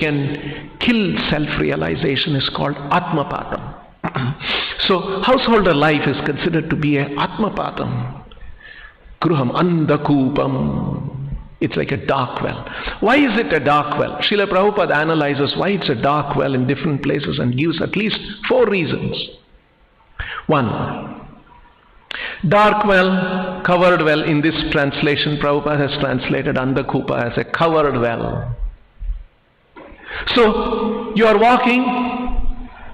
can kill self-realization is called Atmapatam. So householder life is considered to be a Atmapatam. Gruham Andakupam. It's like a dark well. Why is it a dark well? Srila Prabhupada analyzes why it's a dark well in different places and gives at least 4 reasons. 1. Dark well, covered well. In this translation, Prabhupada has translated Andakupa as a covered well. So, you are walking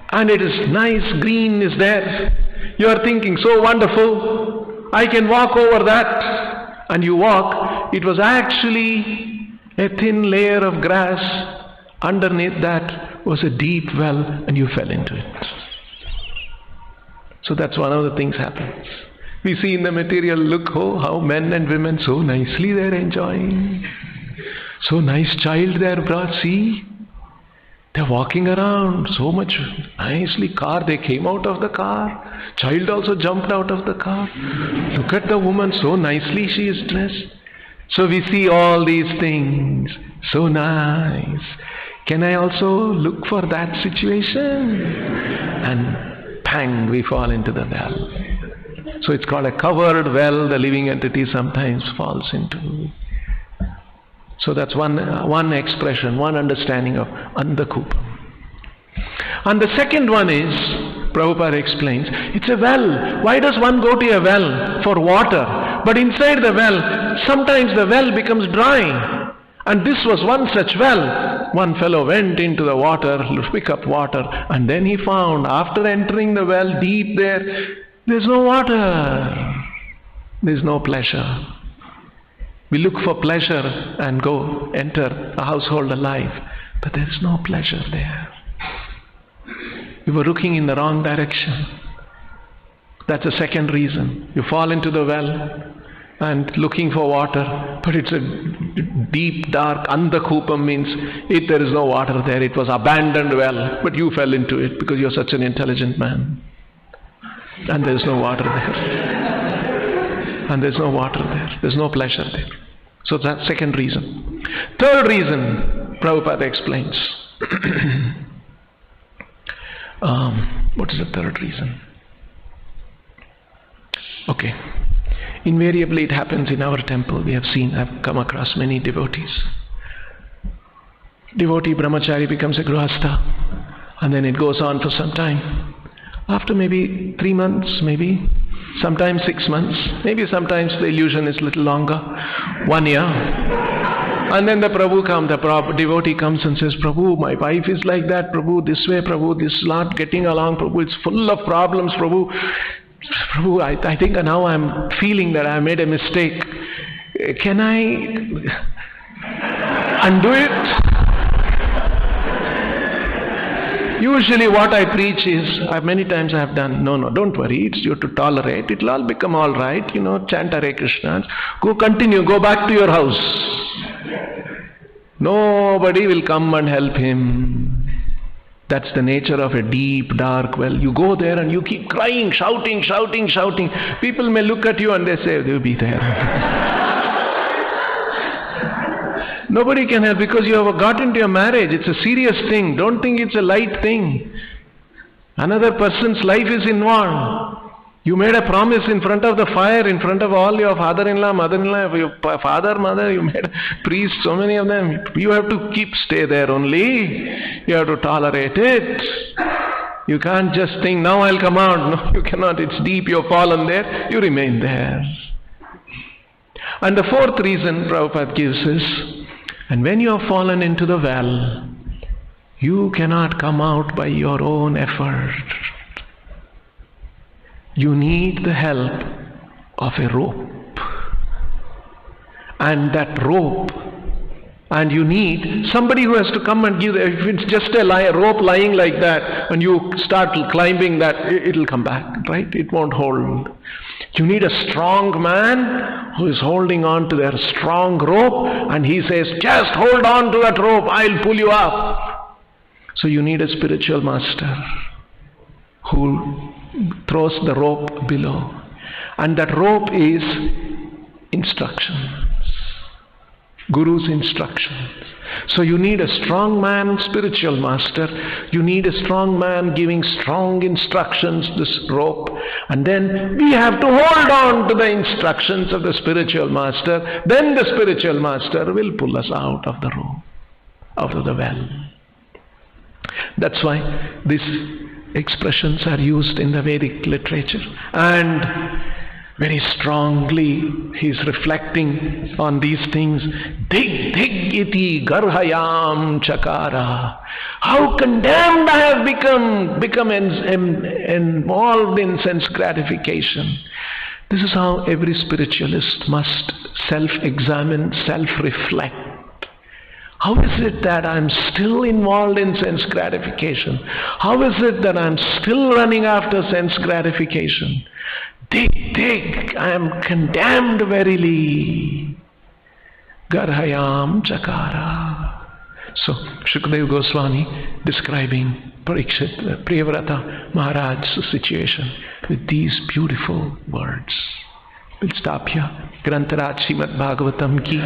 and it is nice, green is there. You are thinking, so wonderful, I can walk over that. And you walk, it was actually a thin layer of grass. Underneath that was a deep well and you fell into it. So that's one of the things happens. We see in the material, look, oh, how men and women so nicely they're enjoying. So nice child they're brought, see. They're walking around, so much nicely. Car, they came out of the car. Child also jumped out of the car. Look at the woman, so nicely she is dressed. So we see all these things, so nice. Can I also look for that situation? And pang, we fall into the well. So it's called a covered well, the living entity sometimes falls into. So that's one expression, one understanding of Andakupa. And the second one is, Prabhupada explains, it's a well. Why does one go to a well? For water. But inside the well, sometimes the well becomes dry. And this was one such well. One fellow went into the water to pick up water, and then he found, after entering the well deep there's no water. There's no pleasure. We look for pleasure and go enter a householder life, but there is no pleasure there. We were looking in the wrong direction. That's the second reason. You fall into the well and looking for water, but it's a deep, dark, Andakupam means there is no water there. It was abandoned well, but you fell into it because you're such an intelligent man. And there's no water there. And there's no water there. There's no pleasure there. So that's second reason. Third reason, Prabhupada explains. What is the third reason? Okay. Invariably it happens in our temple. We have seen, I've come across many devotees. Devotee brahmachari becomes a grihastha, and then it goes on for some time. After maybe 3 months, maybe sometimes 6 months, maybe sometimes the illusion is a little longer, 1 year. And then the devotee comes and says, Prabhu, my wife is like that, Prabhu, this way, Prabhu, this is not getting along, Prabhu, it's full of problems, Prabhu. Prabhu, I think now I'm feeling that I made a mistake. Can I undo it? Usually what I preach is, many times I have done, no, don't worry, it's you to tolerate, it'll all become all right, chant Hare Krishna, go back to your house. Nobody will come and help him. That's the nature of a deep, dark well. You go there and you keep crying, shouting. People may look at you and they say, they'll be there. Nobody can help because you have got into a marriage. It's a serious thing. Don't think it's a light thing. Another person's life is involved. You made a promise in front of the fire, in front of all your father-in-law, mother-in-law, your father, mother, you made priests, so many of them. You have to stay there only. You have to tolerate it. You can't just think, now I'll come out. No, you cannot. It's deep. You've fallen there. You remain there. And the fourth reason Prabhupada gives is, and when you have fallen into the well, you cannot come out by your own effort. You need the help of a rope. And that rope, and you need somebody who has to come and give, if it's just a rope lying like that, and you start climbing that, it'll come back, right? It won't hold. You need a strong man who is holding on to their strong rope, and he says, just hold on to that rope, I'll pull you up. So you need a spiritual master who throws the rope below. And that rope is instructions. Guru's instructions. So you need a strong man, spiritual master. You need a strong man giving strong instructions, this rope. And then we have to hold on to the instructions of the spiritual master. Then the spiritual master will pull us out of the rope, out of the well. That's why these expressions are used in the Vedic literature. And very strongly he is reflecting on these things. Dig, dig iti garhayam chakara. How condemned I have become involved in sense gratification. This is how every spiritualist must self-examine, self-reflect. How is it that I'm still involved in sense gratification? How is it that I'm still running after sense gratification? Dig, dig, I am condemned verily. Garhayam chakara. So, Shukadeva Goswami describing Parikshit, Priyavrata Maharaj's situation with these beautiful words. We'll stop here. Grantaraj Srimad Bhagavatam ki,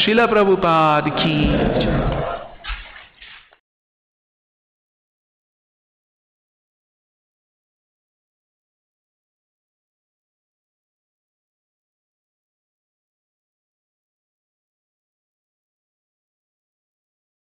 Srila Prabhupada ki.